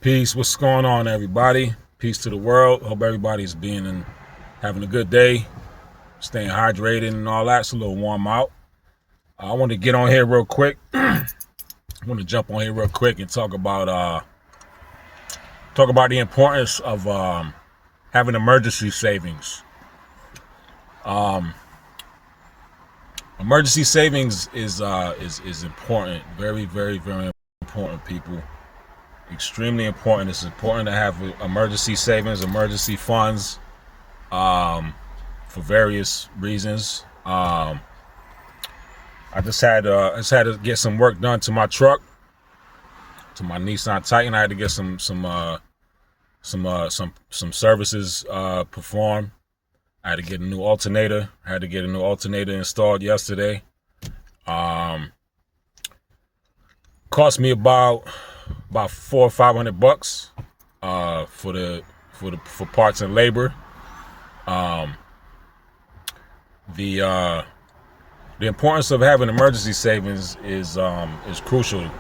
Peace. What's going on, everybody? Peace to the world. Hope everybody's having a good day, staying hydrated and all that. It's a little warm out. I want to get on here real quick. I want to jump on here real quick and talk about the importance of having emergency savings. Emergency savings is important. Very, very, very important, people. Extremely important. It's important to have emergency savings, emergency funds, for various reasons. I just had to get some work done to my truck, to my Nissan Titan. I had to get some services performed. I had to get a new alternator. I had to get a new alternator installed yesterday. Cost me about $400 or $500 for parts and labor. The importance of having emergency savings is crucial.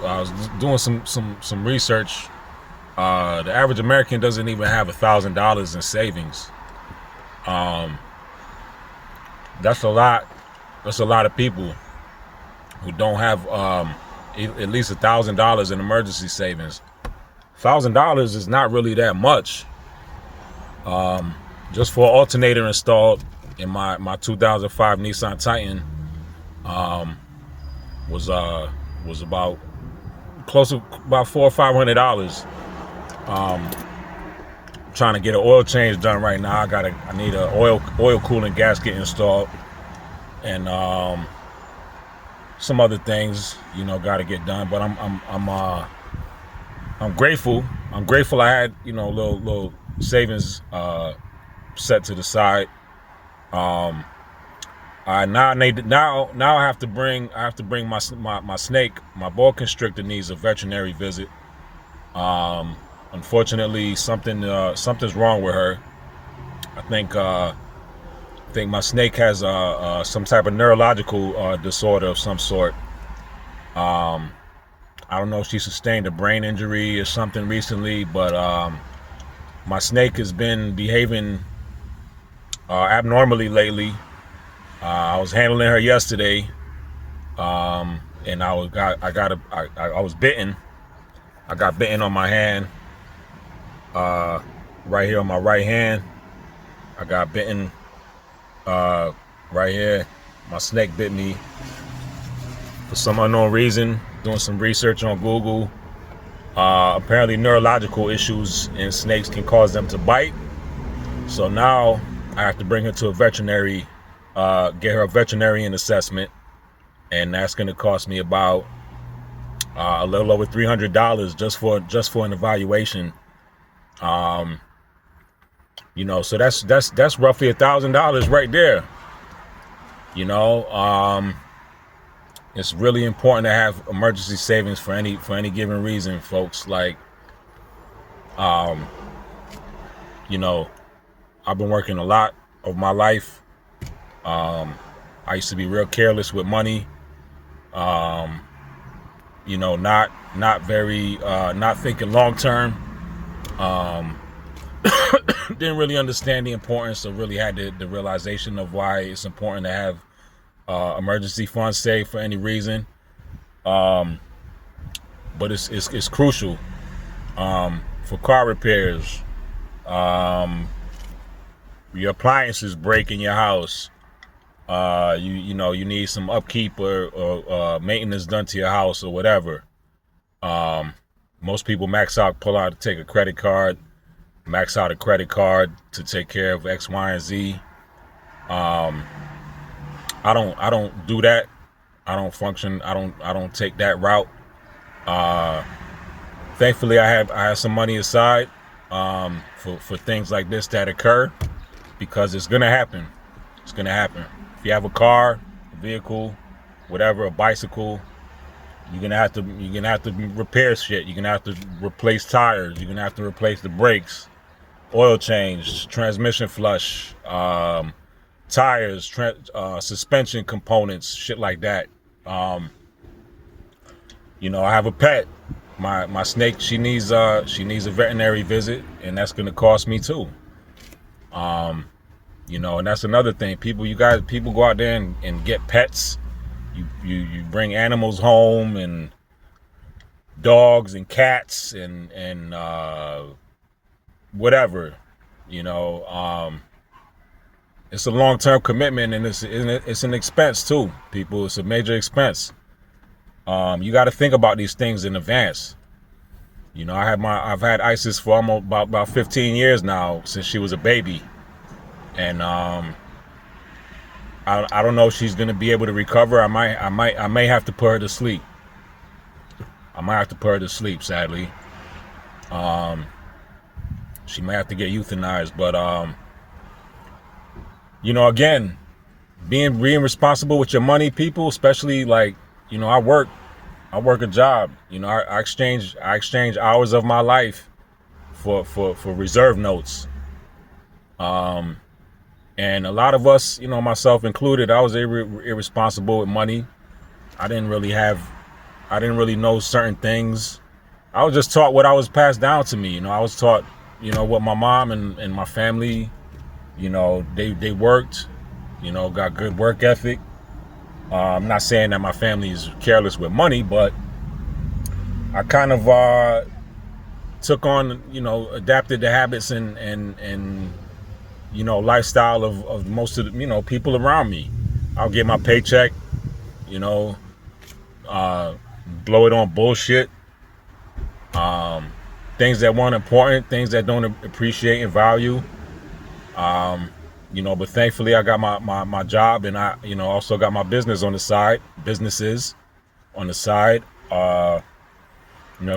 I was doing some research. The average American doesn't even have $1,000 in savings. That's a lot. That's a lot of people who don't have at least $1,000 in emergency savings. $1,000 is not really that much. Just for an alternator installed in my 2005 Nissan Titan, was about close to about $400 or $500. Trying to get an oil change done right now. I need an oil coolant gasket installed, and some other things, got to get done. But I'm grateful. I'm grateful I had, little savings set to the side. Now I have to bring my snake. My boa constrictor needs a veterinary visit. Unfortunately, something's wrong with her. I think my snake has some type of neurological disorder of some sort. I don't know if she sustained a brain injury or something recently, but my snake has been behaving abnormally lately. I was handling her yesterday, and I was bitten. I got bitten on my hand, right here on my right hand. I got bitten right here. My snake bit me for some unknown reason. Doing some research on Google. Apparently neurological issues in snakes can cause them to bite. So now I have to bring her to a veterinary, get her a veterinarian assessment, and that's going to cost me about a little over $300 just for an evaluation. So that's roughly $1,000 right there. It's really important to have emergency savings for any given reason, folks. Like, I've been working a lot of my life. I used to be real careless with money. Not thinking long term. Didn't really understand the importance, or really had the realization of why it's important to have emergency funds saved for any reason. But it's crucial for car repairs. Your appliances break in your house. You need some upkeep or maintenance done to your house or whatever. Most people take a credit card, max out a credit card to take care of X, Y, and Z. I don't do that. I don't function. I don't take that route. Thankfully, I have some money aside for things like this that occur, because it's gonna happen. It's gonna happen. If you have a car, a vehicle, whatever, a bicycle, you're gonna have to repair shit. You're gonna have to replace tires. You're gonna have to replace the brakes, oil change, transmission flush, tires, suspension components, shit like that. I have a pet. my snake, she needs a veterinary visit, and that's gonna cost me too. And that's another thing. People go out there and get pets. You bring animals home, and dogs and cats and whatever. It's a long-term commitment, and it's an expense too, people. It's a major expense. You got to think about these things in advance. I've had Isis for almost about 15 years now, since she was a baby, and I don't know if she's gonna be able to recover. I may have to put her to sleep. Sadly. She may have to get euthanized, but again, being responsible with your money, people, especially like, I work a job. I exchange hours of my life for reserve notes. And a lot of us, myself included, I was irresponsible with money. I didn't really know certain things. I was just taught what I was passed down to me. I was taught, what my mom and my family, they worked, got good work ethic. I'm not saying that my family is careless with money, but I kind of took on, adapted the habits and lifestyle of most of the, people around me. I'll get my paycheck, blow it on bullshit, things that weren't important, things that don't appreciate and value. But thankfully I got my job, and I, also got my businesses on the side.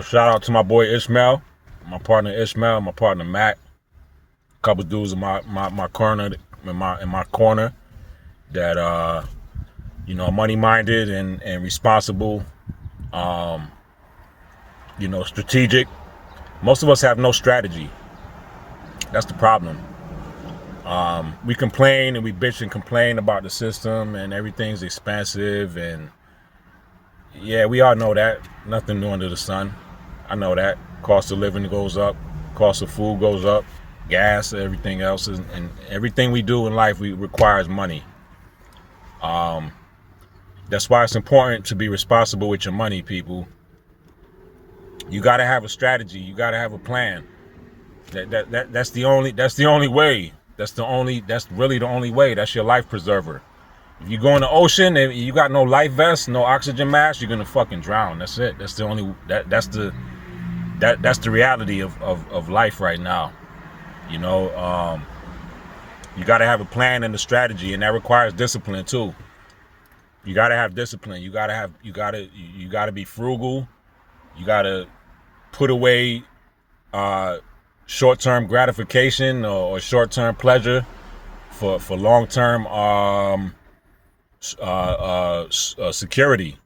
Shout out to my boy Ishmael, my partner Matt, a couple dudes in my corner, in my corner that money minded and responsible, strategic. Most of us have no strategy. That's the problem. We complain and we bitch and complain about the system, and everything's expensive, and yeah, we all know that. Nothing new under the sun. I know that. Cost of living goes up, cost of food goes up, gas, everything else, and everything we do in life requires money. That's why it's important to be responsible with your money, people. You got to have a strategy. You got to have a plan. That's the only way. That's really the only way. That's your life preserver. If you go in the ocean and you got no life vest, no oxygen mask, you're gonna fucking drown. That's it. That's the only that's the reality of life right now. You got to have a plan and a strategy, and that requires discipline too. You got to have discipline. You got to be frugal. You got to put away short-term gratification or short-term pleasure for long-term security,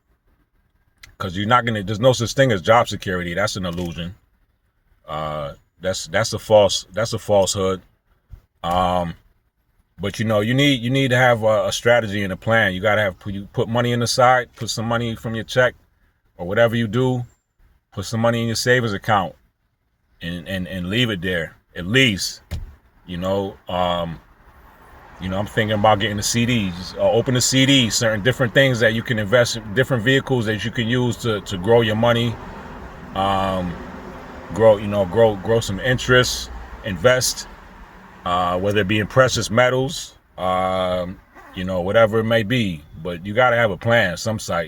because there's no such thing as job security. That's an illusion. That's a falsehood. But you need to have a strategy and a plan. You gotta put money in the side, put some money from your check or whatever you do, put some money in your savings account and leave it there at least. I'm thinking about getting the CDs, open the CDs, certain different things that you can invest in, different vehicles that you can use to grow your money, grow some interest, invest, whether it be in precious metals, whatever it may be. But you got to have a plan,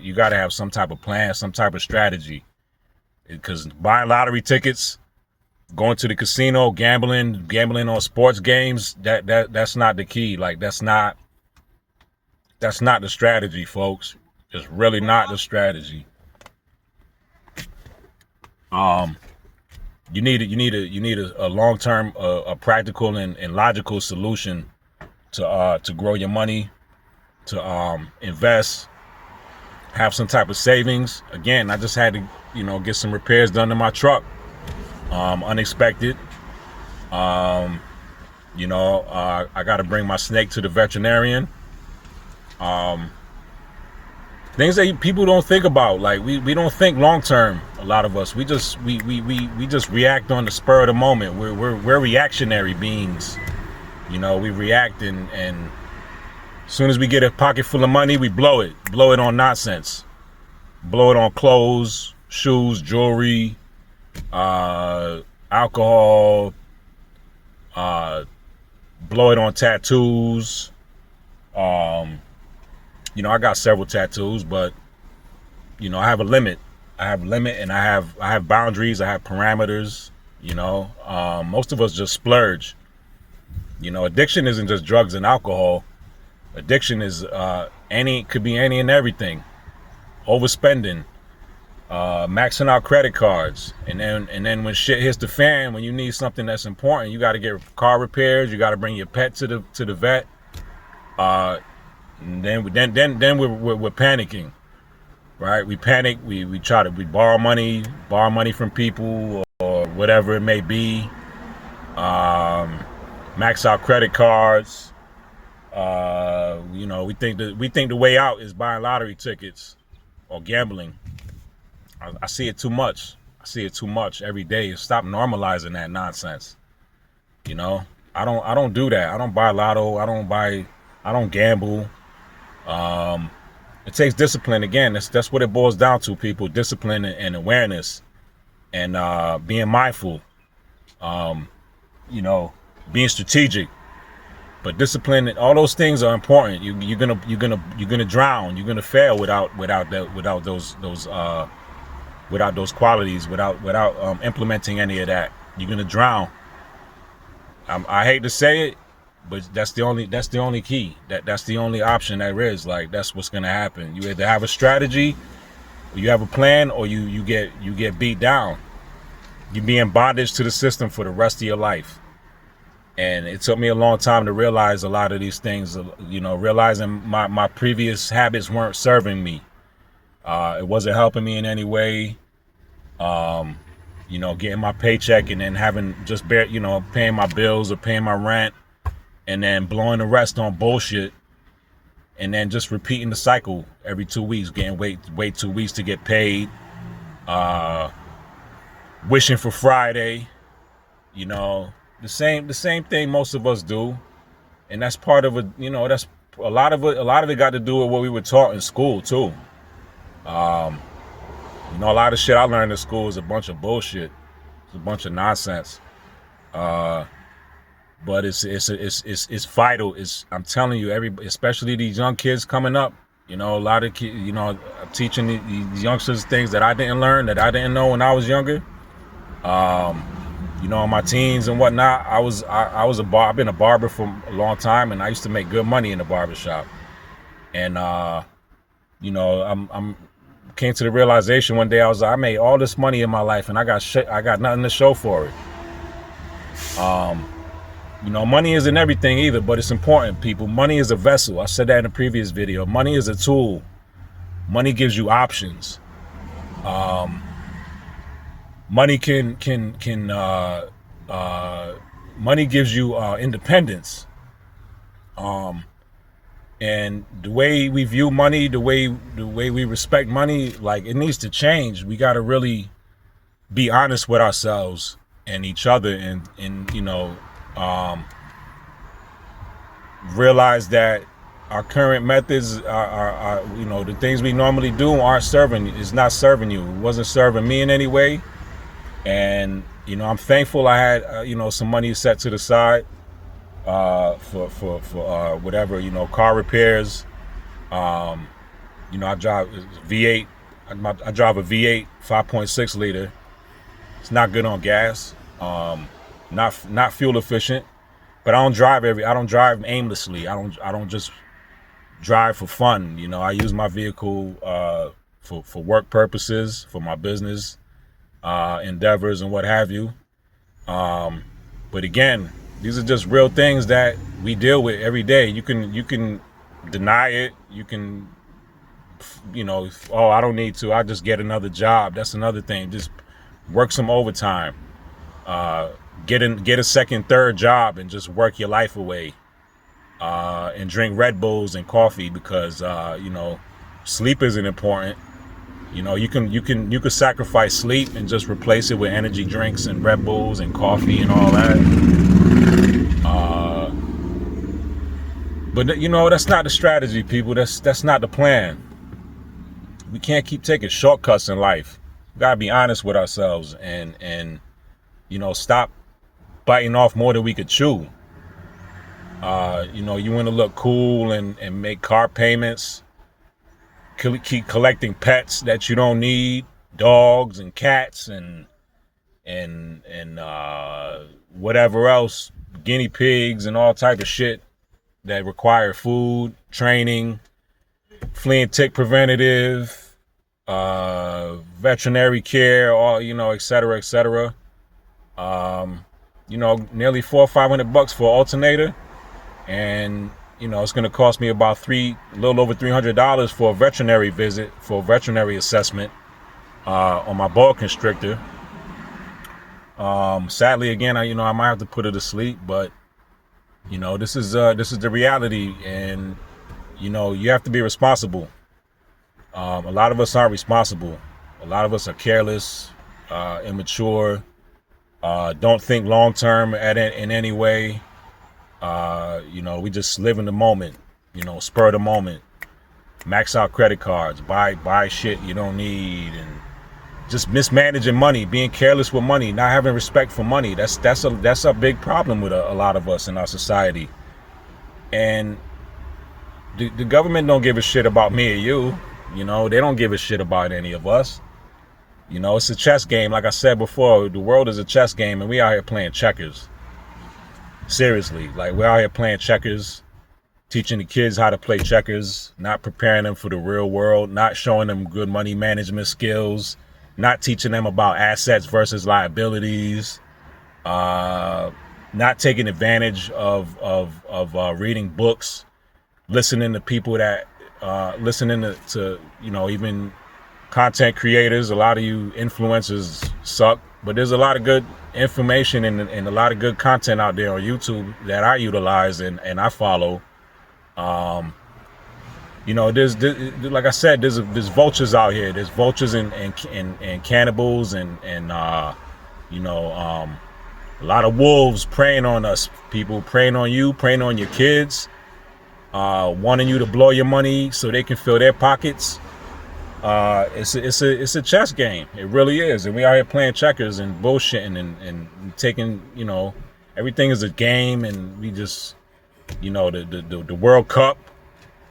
you got to have some type of plan, some type of strategy, because buying lottery tickets, going to the casino, gambling on sports games, that's not the key. Like that's not the strategy, folks. It's really not the strategy. You need a long-term, a practical and logical solution to grow your money, to invest, have some type of savings. Again, I just had to get some repairs done to my truck. Unexpected. I got to bring my snake to the veterinarian. Things that people don't think about. Like we don't think long term. A lot of us, we just react on the spur of the moment. We're reactionary beings. You know, we react, and as soon as we get a pocket full of money, we blow it on nonsense, blow it on clothes, shoes, jewelry, alcohol, blow it on tattoos. You know, I got several tattoos, but you know, I have a limit. And I have boundaries. I have parameters. You know, most of us just splurge. You know, addiction isn't just drugs and alcohol. Addiction is could be any and everything. Overspending, maxing out credit cards, and then when shit hits the fan, when you need something that's important, you got to get car repairs. You got to bring your pet to the vet. And then we're panicking, right? We panic. We borrow money from people or whatever it may be. Max out credit cards. You know, we think the way out is buying lottery tickets or gambling. I see it too much. I see it too much every day. Stop normalizing that nonsense. You know, I don't do that. I don't buy lotto. I don't gamble. It takes discipline. Again, that's what it boils down to, people. Discipline and awareness, and being mindful. You know, being strategic. But discipline, all those things are important. You're gonna drown. You're gonna fail without those qualities, without implementing any of that. You're gonna drown. I hate to say it, but that's the only key. That's the only option there is. Like, that's what's gonna happen. You either have a strategy, or you have a plan, or you get beat down. You be in bondage to the system for the rest of your life. And it took me a long time to realize a lot of these things, you know, realizing my previous habits weren't serving me. It wasn't helping me in any way. You know, getting my paycheck and then having just paying my bills or paying my rent, and then blowing the rest on bullshit, and then just repeating the cycle every 2 weeks, wait 2 weeks to get paid, wishing for Friday, you know. The same thing most of us do, and that's part of it. You know, that's a lot of it got to do with what we were taught in school too. You know, a lot of shit I learned in school is a bunch of bullshit. It's a bunch of nonsense. But it's vital. I'm telling you, especially these young kids coming up. You know, a lot of kids. You know, I'm teaching these youngsters things that I didn't learn, that I didn't know when I was younger. You know, in my teens and whatnot, I've been a barber for a long time, and I used to make good money in the barbershop. And you know, I'm came to the realization one day, I made all this money in my life, and I got nothing to show for it. You know, money isn't everything either, but it's important, people. Money is a vessel. I said that in a previous video. Money is a tool. Money gives you options. Money money gives you independence. And the way we view money, the way we respect money, like, it needs to change. We got to really be honest with ourselves and each other, and you know, realize that our current methods are you know, the things we normally do is not serving you. It wasn't serving me in any way. And you know, I'm thankful I had you know, some money set to the side for whatever, you know, car repairs. You know, I drive V8. I drive a V8 5.6 liter. It's not good on gas. Not fuel efficient. But I don't drive aimlessly. I don't just drive for fun. You know, I use my vehicle for work purposes, for my business endeavors and what have you. But again, these are just real things that we deal with every day. You can deny it. You can, you know, oh, I don't need to. I just get another job. That's another thing. Just work some overtime. Get a second, third job, and just work your life away. And drink Red Bulls and coffee because you know, sleep isn't important. You know, you can sacrifice sleep and just replace it with energy drinks and Red Bulls and coffee and all that. But you know, that's not the strategy, people. That's not the plan. We can't keep taking shortcuts in life. We gotta be honest with ourselves and you know, stop biting off more than we could chew. You know, you want to look cool and make car payments, keep collecting pets that you don't need, dogs and cats and whatever else, guinea pigs and all type of shit that require food, training, flea and tick preventative, veterinary care, all, you know, et cetera, et cetera. You know, nearly $400 or $500 for an alternator. And, you know, it's going to cost me about a little over $300 for a veterinary visit, for a veterinary assessment, on my boa constrictor. Sadly, again, I might have to put it to sleep, but, you know, this is the reality, and, you know, you have to be responsible. A lot of us aren't responsible. A lot of us are careless, immature, don't think long term in any way. You know, we just live in the moment, you know, spur of the moment, max out credit cards, buy shit you don't need, and just mismanaging money, being careless with money, not having respect for money. That's a big problem with a lot of us in our society. And the government don't give a shit about me or you. You know, they don't give a shit about any of us. You know, it's a chess game. Like I said before, the world is a chess game, and we out here playing checkers. Seriously, like, we're out here playing checkers, teaching the kids how to play checkers, not preparing them for the real world, not showing them good money management skills, not teaching them about assets versus liabilities, not taking advantage of reading books, listening to people that, listening to, you know, even content creators. A lot of you influencers suck, but there's a lot of good information and a lot of good content out there on YouTube that I utilize and I follow. You know, there's like I said, there's vultures out here. There's vultures and cannibals and you know, a lot of wolves preying on us, people, preying on you, preying on your kids, wanting you to blow your money so they can fill their pockets. It's a chess game. It really is. And we out here playing checkers and bullshitting and taking, you know, everything is a game, and we just, you know, the World Cup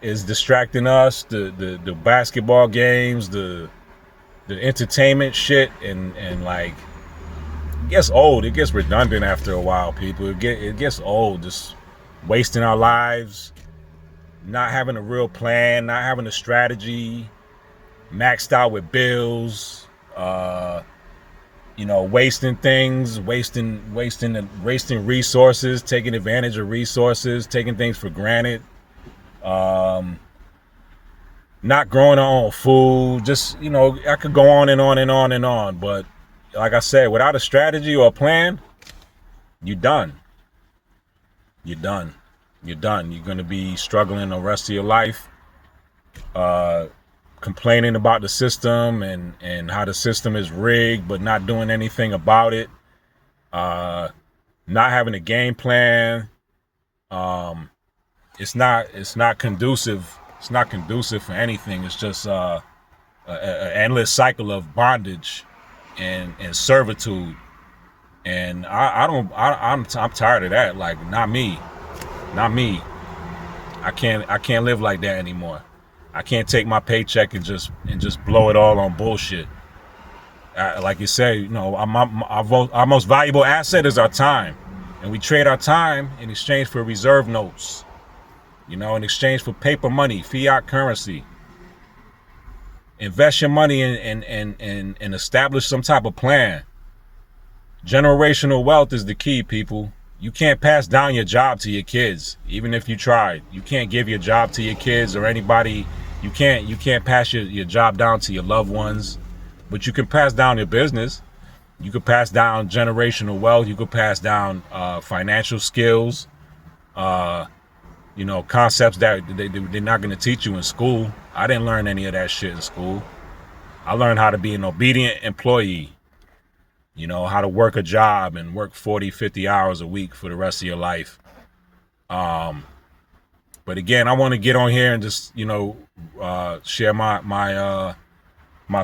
is distracting us, the basketball games, the entertainment shit, and like, it gets old. It gets redundant after a while, people. It gets old, just wasting our lives, not having a real plan, not having a strategy, maxed out with bills, you know, wasting things, wasting resources, taking advantage of resources, taking things for granted, not growing our own food. Just, you know, I could go on and on and on and on, but like I said, without a strategy or a plan, you're done. You're done. You're going to be struggling the rest of your life, complaining about the system and how the system is rigged, but not doing anything about it, not having a game plan. It's not conducive. It's not conducive for anything. It's just an endless cycle of bondage and servitude. And I'm tired of that. Like, not me. I can't live like that anymore. I can't take my paycheck and just blow it all on bullshit. Like you say, you know, our most valuable asset is our time, and we trade our time in exchange for reserve notes. You know, in exchange for paper money, fiat currency. Invest your money and establish some type of plan. Generational wealth is the key, people. You can't pass down your job to your kids, even if you tried. You can't give your job to your kids or anybody. You can't pass your job down to your loved ones, but you can pass down your business. You could pass down generational wealth. You could pass down financial skills, you know, concepts that they're not going to teach you in school. I didn't learn any of that shit in school. I learned how to be an obedient employee, you know, how to work a job and work 40, 50 hours a week for the rest of your life. But again, I want to get on here and just, you know, share my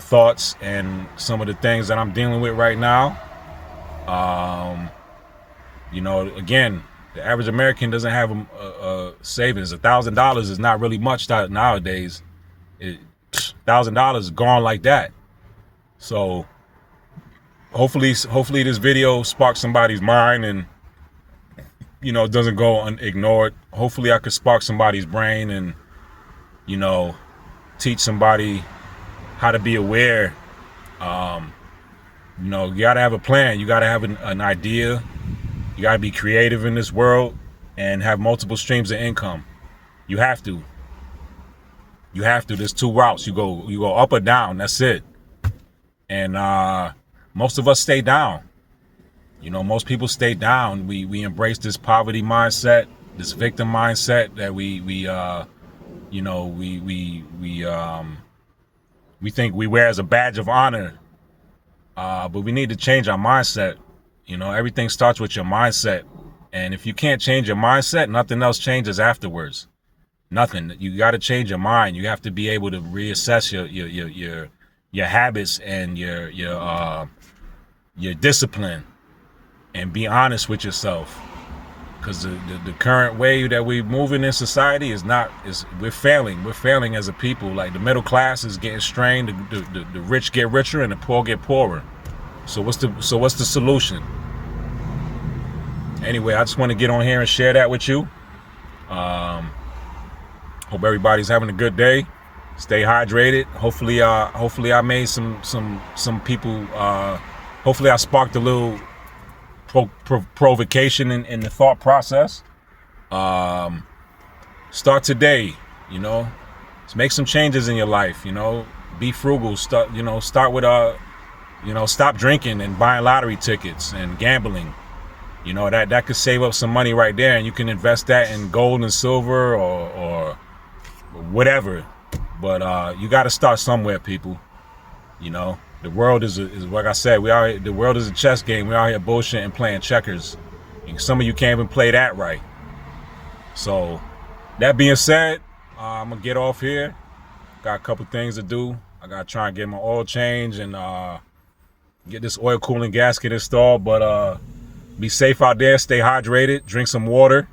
thoughts and some of the things that I'm dealing with right now. You know, again, the average American doesn't have a savings. $1,000 is not really much nowadays. $1,000 is gone like that. So hopefully this video sparks somebody's mind and, you know, doesn't go ignored. Hopefully I could spark somebody's brain and, you know, teach somebody how to be aware. You know, you gotta have a plan. You gotta have an idea. You gotta be creative in this world and have multiple streams of income. You have to. You have to. There's two routes. You go up or down. That's it. And most of us stay down. You know, most people stay down. We embrace this poverty mindset, this victim mindset that we think we wear as a badge of honor. But we need to change our mindset. You know, everything starts with your mindset. And if you can't change your mindset, nothing else changes afterwards. Nothing. You got to change your mind. You have to be able to reassess your habits and your discipline, and be honest with yourself. Because the current way that we're moving in society we're failing. We're failing as a people. Like, the middle class is getting strained, the rich get richer and the poor get poorer. So what's the solution? Anyway, I just want to get on here and share that with you. Hope everybody's having a good day. Stay hydrated. Hopefully I made some people. Hopefully I sparked a little provocation in the thought process. Start today. You know, let's make some changes in your life. You know, be frugal. Start with stop drinking and buying lottery tickets and gambling. You know, that could save up some money right there, and you can invest that in gold and silver or whatever. But you got to start somewhere, people. You know, the world is like I said, the world is a chess game. We're out here bullshitting and playing checkers, and some of you can't even play that right. So that being said, I'm gonna get off here. Got a couple things to do. I gotta try and get my oil change and get this oil cooling gasket installed. But be safe out there. Stay hydrated. Drink some water.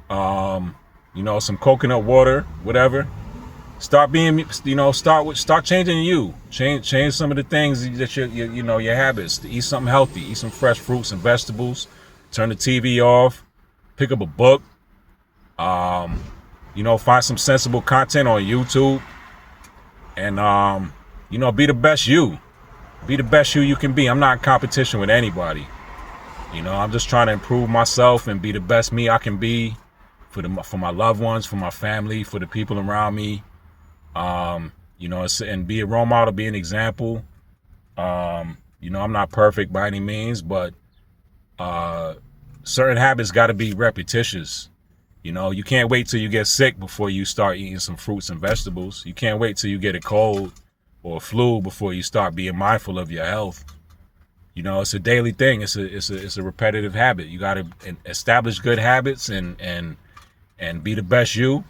You know, some coconut water, whatever. Start being, you know, start changing you. Change some of the things that your habits. To eat something healthy. Eat some fresh fruits and vegetables. Turn the TV off. Pick up a book. You know, find some sensible content on YouTube. And you know, be the best you. Be the best you can be. I'm not in competition with anybody. You know, I'm just trying to improve myself and be the best me I can be for my loved ones, for my family, for the people around me. You know, and be a role model, be an example. You know, I'm not perfect by any means, but certain habits got to be repetitious. You know, you can't wait till you get sick before you start eating some fruits and vegetables. You can't wait till you get a cold or a flu before you start being mindful of your health. You know, it's a daily thing. It's a repetitive habit. You got to establish good habits and be the best you.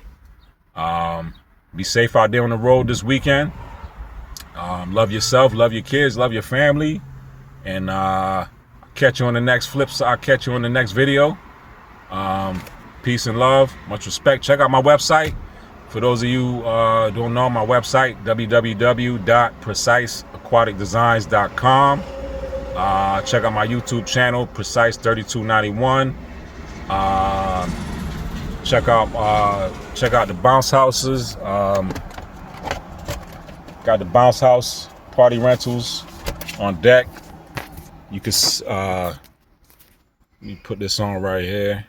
Be safe out there on the road this weekend. Love yourself, love your kids, love your family, and I'll catch you on the next flips. I'll catch you on the next video. Peace and love, much respect. Check out my website. For those of you don't know, my website, www.preciseaquaticdesigns.com. Check out my YouTube channel, Precise3291. Check out the bounce houses. Got the bounce house party rentals on deck. You can let me put this on right here.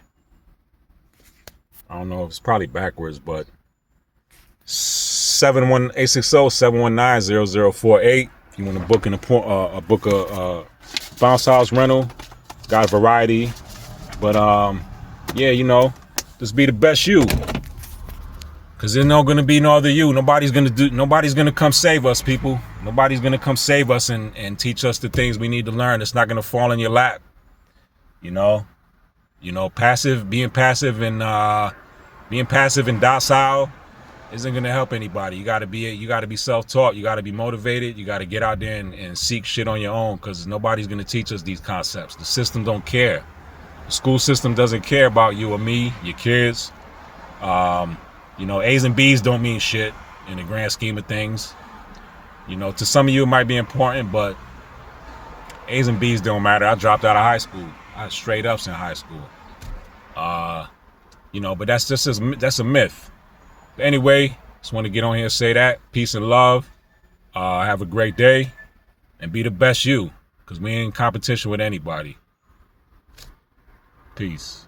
I don't know if it's probably backwards, but 71860-719-0048. If you want to book a bounce house rental, got a variety. But yeah, you know, just be the best you. Cause there's not gonna be no other you. Nobody's gonna come save us, people. Nobody's gonna come save us and teach us the things we need to learn. It's not gonna fall in your lap. You know, being passive and docile isn't gonna help anybody. You gotta be self-taught. You gotta be motivated. You gotta get out there and seek shit on your own, because nobody's gonna teach us these concepts. The system don't care. The school system doesn't care about you or me, your kids. A's and B's don't mean shit in the grand scheme of things. To some of you it might be important, but A's and B's don't matter. I dropped out of high school. I had straight ups in high school. But that's a myth. But anyway, just want to get on here and say that. Peace and love. Have a great day and be the best you, because we ain't in competition with anybody. Peace.